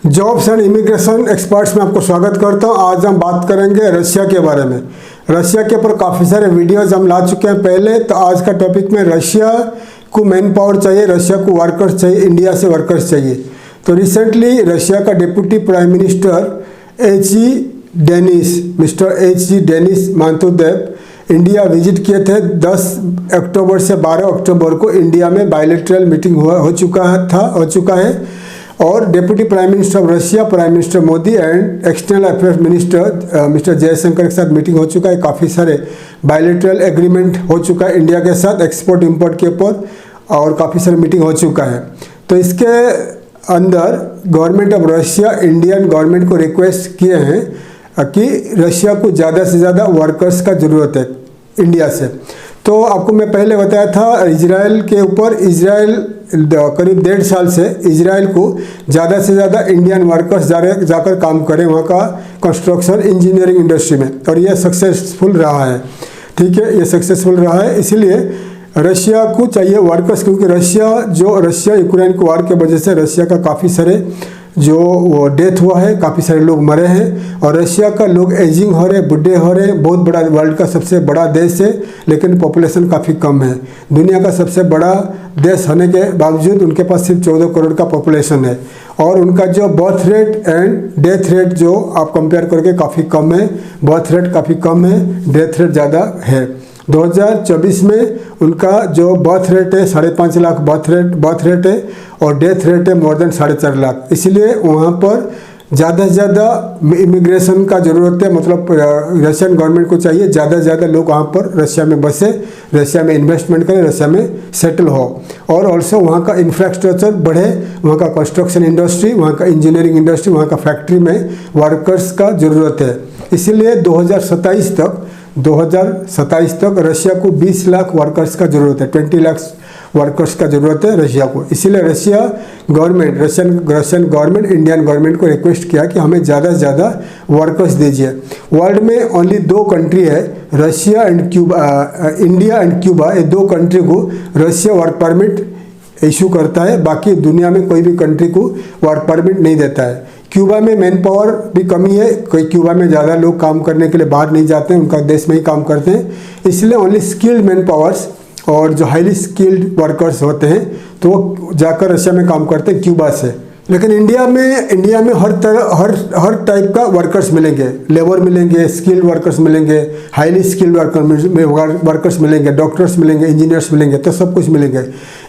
Jobs and immigration experts में आपको स्वागत करता हूं। आज हम बात करेंगे रशिया के बारे में। रशिया के ऊपर काफ़ी सारे वीडियोस हम ला चुके हैं पहले। तो आज का टॉपिक में रशिया को मैन पावर चाहिए, रशिया को वर्कर्स चाहिए, इंडिया से वर्कर्स चाहिए। तो रिसेंटली रशिया का deputy prime minister mister H G Denis Manturov India visit किए थे। 10 अक्टूबर से 12 अक्टूबर को इंडिया में बायलैटरल मीटिंग हो चुका है और deputy prime minister of Russia, prime minister Modi and external affairs minister mister Jaishankar के साथ मीटिंग हो चुका है। काफ़ी सारे बायलैटरल एग्रीमेंट हो चुका है इंडिया के साथ एक्सपोर्ट इंपोर्ट के ऊपर और काफ़ी सारे मीटिंग हो चुका है। तो इसके अंदर government of Russia Indian government को रिक्वेस्ट किए हैं कि रशिया को ज़्यादा से ज़्यादा वर्कर्स का ज़रूरत है इंडिया से। तो आपको मैं पहले बताया था इजराइल के ऊपर, इजराइल करीब 1.5 साल से इजराइल को ज़्यादा से ज़्यादा इंडियन वर्कर्स जाकर काम करें वहाँ का कंस्ट्रक्शन इंजीनियरिंग इंडस्ट्री में, और यह सक्सेसफुल रहा है। ठीक है, ये सक्सेसफुल रहा है। इसीलिए रशिया को चाहिए वर्कर्स, क्योंकि रशिया यूक्रेन के वार के वजह से रशिया का काफ़ी सारे जो डेथ हुआ है, काफ़ी सारे लोग मरे हैं और रशिया का लोग एजिंग हो रहे, बुढ़े हो रहे। बहुत बड़ा, वर्ल्ड का सबसे बड़ा देश है लेकिन पॉपुलेशन काफ़ी कम है। दुनिया का सबसे बड़ा देश होने के बावजूद उनके पास सिर्फ 14 करोड़ का पॉपुलेशन है और उनका जो birth rate and death rate जो आप कंपेयर करके काफ़ी कम है। बर्थ रेट काफ़ी कम है, डेथ रेट ज़्यादा है। 2024 में उनका जो बर्थ रेट है 5.5 लाख बर्थ रेट है और डेथ रेट है मोर देन 4.5 लाख। इसलिए वहाँ पर ज़्यादा से ज़्यादा इमिग्रेशन का ज़रूरत है। मतलब रशियन गवर्नमेंट को चाहिए ज़्यादा से ज़्यादा लोग वहाँ पर रशिया में बसे, रशिया में इन्वेस्टमेंट करें, रशिया में सेटल हो और ऑल्सो वहाँ का इंफ्रास्ट्रक्चर बढ़े, वहाँ का कंस्ट्रक्शन इंडस्ट्री, वहाँ का इंजीनियरिंग इंडस्ट्री, वहाँ का फैक्ट्री में वर्कर्स का ज़रूरत है। इसीलिए 2027 तक रशिया को 20 लाख वर्कर्स का ज़रूरत है, 20 लाख वर्कर्स का ज़रूरत है रशिया को। इसीलिए रशियन गवर्नमेंट इंडियन गवर्नमेंट को रिक्वेस्ट किया कि हमें ज़्यादा से ज़्यादा वर्कर्स दीजिए। वर्ल्ड में ओनली 2 कंट्री है, Russia and Cuba, India and Cuba. ये 2 कंट्री को रशिया वर्क परमिट इशू करता है, बाकी दुनिया में कोई भी कंट्री को वर्क परमिट नहीं देता है। क्यूबा में मैन पावर भी कमी है, कोई क्यूबा में ज़्यादा लोग काम करने के लिए बाहर नहीं जाते हैं, उनका देश में ही काम करते हैं। इसलिए ओनली स्किल्ड मैन पावर्स और जो हाईली स्किल्ड वर्कर्स होते हैं तो वो जाकर रशिया में काम करते हैं क्यूबा से। लेकिन इंडिया में हर टाइप का वर्कर्स मिलेंगे, लेबर मिलेंगे, स्किल्ड वर्कर्स मिलेंगे, हाईली स्किल्ड वर्कर्स मिलेंगे, डॉक्टर्स मिलेंगे, इंजीनियर्स मिलेंगे, तो सब कुछ मिलेंगे।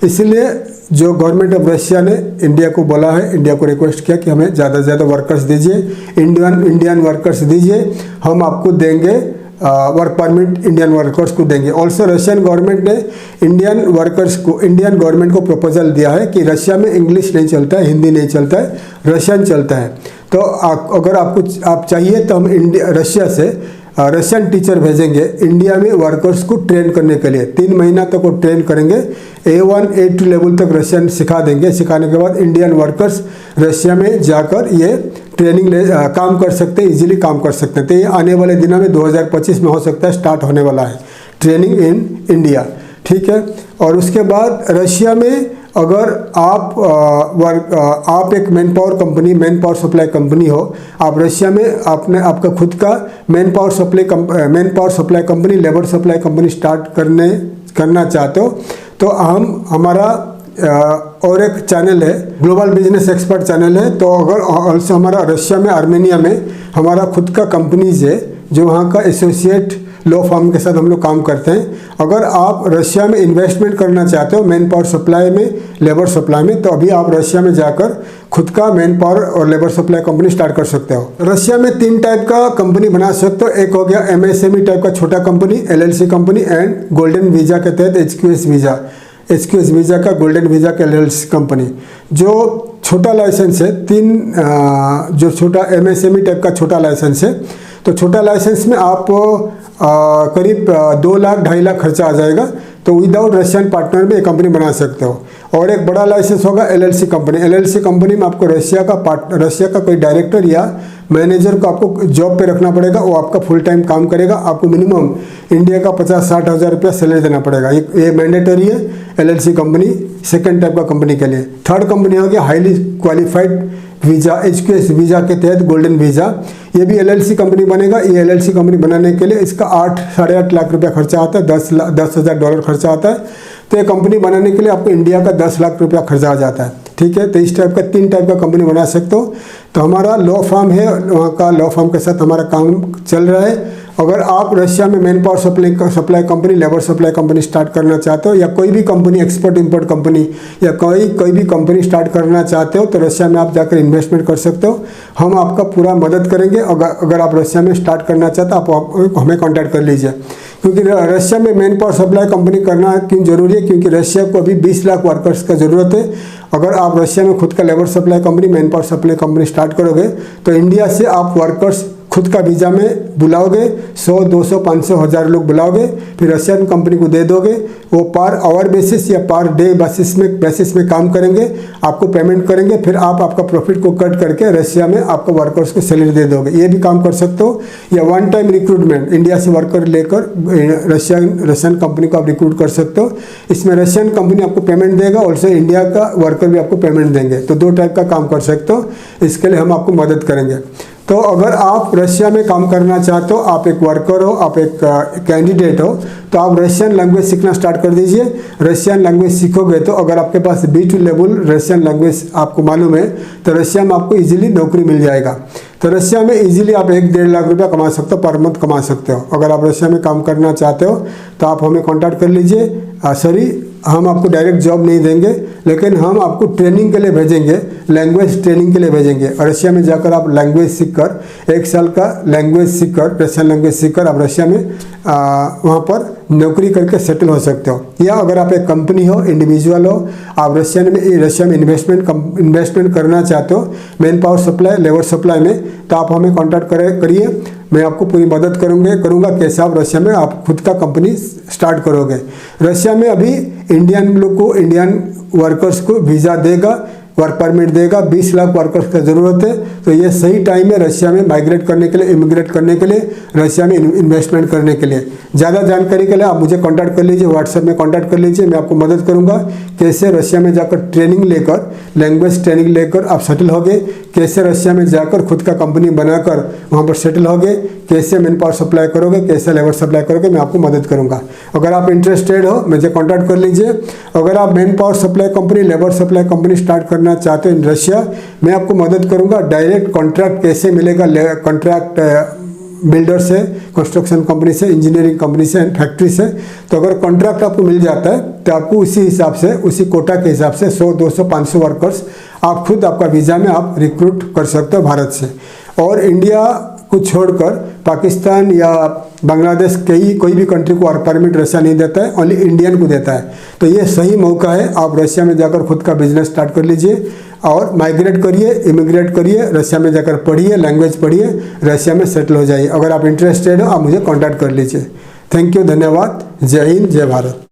इसलिए जो गवर्नमेंट ऑफ रशिया ने इंडिया को बोला है, इंडिया को रिक्वेस्ट किया कि हमें ज़्यादा से ज़्यादा वर्कर्स दीजिए, इंडियन वर्कर्स दीजिए, हम आपको देंगे वर्क परमिट, इंडियन वर्कर्स को देंगे। ऑल्सो रशियन गवर्नमेंट ने इंडियन गवर्नमेंट को प्रपोजल दिया है कि रशिया में इंग्लिश नहीं चलता है, हिंदी नहीं चलता है, रशियन चलता है। तो अगर आप चाहिए तो हम रशिया से रशियन टीचर भेजेंगे इंडिया में वर्कर्स को ट्रेन करने के लिए। 3 महीना तक वो ट्रेन करेंगे, A1 A2 लेवल तक रशियन सिखा देंगे। सिखाने के बाद इंडियन वर्कर्स रशिया में जाकर ये ट्रेनिंग काम कर सकते हैं, इजीली काम कर सकते हैं। तो ये आने वाले दिनों में 2025 में हो सकता है स्टार्ट होने वाला है ट्रेनिंग इन इंडिया। ठीक है, और उसके बाद रशिया में अगर आप एक मैन पावर सप्लाई कंपनी हो, आप रशिया में आपका खुद का man power supply company, labour supply company start करना चाहते हो तो हमारा और एक चैनल है, ग्लोबल बिजनेस एक्सपर्ट चैनल है। तो अगर ऑल्सो हमारा रशिया में, आर्मेनिया में हमारा खुद का कंपनीज है जो वहाँ का एसोसिएट लॉ फर्म के साथ हम लोग काम करते हैं। अगर आप रशिया में इन्वेस्टमेंट करना चाहते हो मैन पावर सप्लाई में, लेबर सप्लाई में, तो अभी आप रशिया में जाकर खुद का मैन पावर और लेबर सप्लाई कंपनी स्टार्ट कर सकते हो। रशिया में 3 टाइप का कंपनी बना सकते हो। एक हो गया MSME टाइप का छोटा company, LLC company, and golden visa के तहत HQS वीज़ा का गोल्डन वीज़ा का LLC कंपनी। जो छोटा लाइसेंस है, जो छोटा MSME टाइप का छोटा लाइसेंस है, तो छोटा लाइसेंस में आप करीब 2 लाख 2.5 लाख खर्चा आ जाएगा। तो विदाउट रशियन पार्टनर में ये कंपनी बना सकते हो। और एक बड़ा लाइसेंस होगा LLC कंपनी में आपको रशिया का कोई डायरेक्टर या मैनेजर को आपको जॉब पे रखना पड़ेगा। वो आपका फुल टाइम काम करेगा, आपको मिनिमम इंडिया का 50-60 हज़ार रुपया सैलरी देना पड़ेगा। ये मैंडेटरी है LLC कंपनी, सेकेंड टाइप का कंपनी के लिए। थर्ड कंपनी हो गया highly qualified visa, HQS visa के तहत गोल्डन वीज़ा। ये भी LLC कंपनी बनेगा। ये LLC कंपनी बनाने के लिए इसका 8-8.5 लाख रुपया खर्चा आता है, $10,000 खर्चा आता है। तो ये कंपनी बनाने के लिए आपको इंडिया का 10 लाख रुपया खर्चा आ जाता है, ठीक है। तो इस टाइप का 3 टाइप का कंपनी बना सकते हो। तो हमारा लॉ फर्म है, वहाँ का लॉ फर्म के साथ हमारा काम चल रहा है। अगर आप रशिया में man power supply company, labour supply company start करना चाहते हो, या कोई भी कंपनी, एक्सपोर्ट इंपोर्ट कंपनी, या कोई भी कंपनी स्टार्ट करना चाहते हो, तो रशिया में आप जाकर इन्वेस्टमेंट कर सकते हो। हम आपका पूरा मदद करेंगे। अगर आप रशिया में स्टार्ट करना चाहते हो, आप हमें कॉन्टैक्ट कर लीजिए। क्योंकि रशिया में मैन पावर सप्लाई कंपनी करना क्यों जरूरी है? क्योंकि रशिया को अभी 20 लाख वर्कर्स का ज़रूरत है। अगर आप रशिया में खुद का labour supply company, man power supply company start करोगे, तो इंडिया से आप वर्कर्स खुद का वीज़ा में बुलाओगे, 100, 200, 500, 1000 लोग बुलाओगे, फिर रशियन कंपनी को दे दोगे। वो पर आवर बेसिस या पर डे बेसिस में काम करेंगे, आपको पेमेंट करेंगे, फिर आप आपका प्रॉफिट को कट करके रशिया में आपको वर्कर्स को सैलरी दे दोगे। ये भी काम कर सकते हो। या वन टाइम रिक्रूटमेंट, इंडिया से वर्कर लेकर रशियन कंपनी को आप रिक्रूट कर सकते हो। इसमें रशियन कंपनी आपको पेमेंट देगा, ऑल्सो इंडिया का वर्कर भी आपको पेमेंट देंगे। तो 2 टाइप का काम कर सकते हो। इसके लिए हम आपको मदद करेंगे। तो अगर आप रशिया में काम करना चाहते हो, आप एक वर्कर हो, आप एक कैंडिडेट हो, तो आप रशियन लैंग्वेज सीखना स्टार्ट कर दीजिए। रशियन लैंग्वेज सीखोगे तो अगर आपके पास B2 लेवल रशियन लैंग्वेज आपको मालूम है, तो रशिया में आपको इजीली नौकरी मिल जाएगा। तो रशिया में इजीली आप 1-1.5 लाख रुपया कमा सकते हो, पर मंथ कमा सकते हो। अगर आप रशिया में काम करना चाहते हो तो आप हमें कॉन्टैक्ट कर लीजिए। हम आपको डायरेक्ट जॉब नहीं देंगे, लेकिन हम आपको ट्रेनिंग के लिए भेजेंगे, लैंग्वेज ट्रेनिंग के लिए भेजेंगे। रशिया में जाकर आप लैंग्वेज सीखकर 1 साल का लैंग्वेज सीखकर, रशियन लैंग्वेज सीखकर आप रशिया में वहाँ पर नौकरी करके सेटल हो सकते हो। या अगर आप एक कंपनी हो, इंडिविजुअल हो, आप रशिया में इन्वेस्टमेंट करना चाहते हो man power supply, labour supply में, तो आप हमें कॉन्टैक्ट करिए। मैं आपको पूरी मदद करूँगा कैसे आप रशिया में आप खुद का कंपनी स्टार्ट करोगे। रशिया में अभी इंडियन वर्कर्स को वीज़ा देगा, वर्क परमिट देगा। 20 लाख वर्कर्स का ज़रूरत है। तो ये सही टाइम है रशिया में माइग्रेट करने के लिए, इमिग्रेट करने के लिए, रशिया में इन्वेस्टमेंट करने के लिए। ज़्यादा जानकारी के लिए आप मुझे कांटेक्ट कर लीजिए, व्हाट्सएप में कांटेक्ट कर लीजिए। मैं आपको मदद करूंगा कैसे रशिया में जाकर ट्रेनिंग लेकर, लैंग्वेज ट्रेनिंग लेकर आप सेटल होगे, कैसे रशिया में जाकर खुद का कंपनी बनाकर वहाँ पर सेटल होगे, कैसे मैन पावर सप्लाई करोगे, कैसे लेबर सप्लाई करोगे, मैं आपको मदद करूँगा। अगर आप इंटरेस्टेड हो मुझे कॉन्टैक्ट कर लीजिए। अगर आप man power supply company, labour supply company start करना चाहते हो इन रशिया, मैं आपको मदद करूंगा। डायरेक्ट कॉन्ट्रैक्ट कैसे मिलेगा, कॉन्ट्रैक्ट बिल्डर से, कंस्ट्रक्शन कंपनी से, इंजीनियरिंग कंपनी से, फैक्ट्री से। तो अगर कॉन्ट्रैक्ट आपको मिल जाता है तो आपको उसी हिसाब से, उसी कोटा के हिसाब से 100, 200, 500 वर्कर्स आप खुद आपका वीज़ा में आप रिक्रूट कर सकते हो भारत से। और इंडिया को छोड़कर पाकिस्तान या बांग्लादेश कोई भी कंट्री को वर्क परमिट रशिया नहीं देता है, ओनली इंडियन को देता है। तो ये सही मौका है, आप रशिया में जाकर खुद का बिजनेस स्टार्ट कर लीजिए और माइग्रेट करिए, इमिग्रेट करिए, रशिया में जाकर पढ़िए, लैंग्वेज पढ़िए, रशिया में सेटल हो जाइए। अगर आप इंटरेस्टेड हो आप मुझे कॉन्टैक्ट कर लीजिए। थैंक यू, धन्यवाद। जय हिंद, जय भारत।